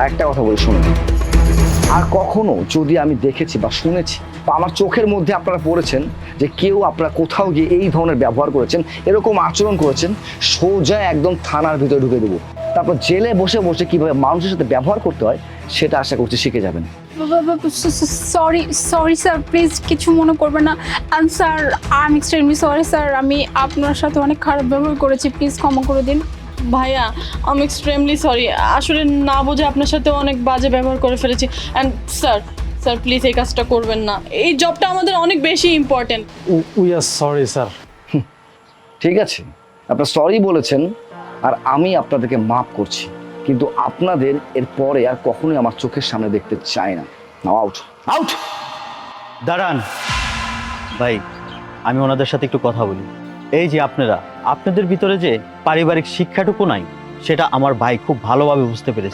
আর একটা কথা বলি শুনুন, আর কখনো যদি আমি দেখেছি বা শুনেছি বা আমার চোখের মধ্যে আপনারা পড়েছেন যে কেউ আপনারা কোথাও গিয়ে এই ধরনের ব্যবহার করেছেন, এরকম আচরণ করেছেন, সোজা একদম থানার ভিতরে ঢুকে দেবো। তারপর জেলে বসে বসে কিভাবে মানুষের সাথে ব্যবহার করতে হয় সেটা আশা করছি শিখে যাবেন। সরি সরি স্যার, প্লিজ কিছু মনে করবেন না। And sir I am extremely sorry sir, আমি আপনার সাথে অনেক খারাপ ব্যবহার করেছি, প্লিজ ক্ষমা করে দিন। ভাইয়া আমি এক্সট্রিমলি সরি, আসলে না বুঝে আপনার সাথে অনেক বাজে ব্যবহার করে ফেলেছি। অ্যান্ড স্যার স্যার প্লিজ এই কাজটা করবেন না, এই জবটা আমাদের অনেক বেশি important. We are sorry sir. ঠিক আছে, আপনারা সরি বলেছেন আর আমি আপনাদেরকে মাফ করছি, কিন্তু আপনাদের এর পরে আর কখনোই আমার চোখের সামনে দেখতে চাই না। নাও আউট আউট। দাঁড়ান ভাই, আমি ওনাদের সাথে একটু কথা বলি। এই যে আপনাদের ভিতরে যে পারিবারিক শিক্ষাটুকু নাই, সেটা আমার ভাই খুব ভালোভাবে বুঝতে পেরেছে।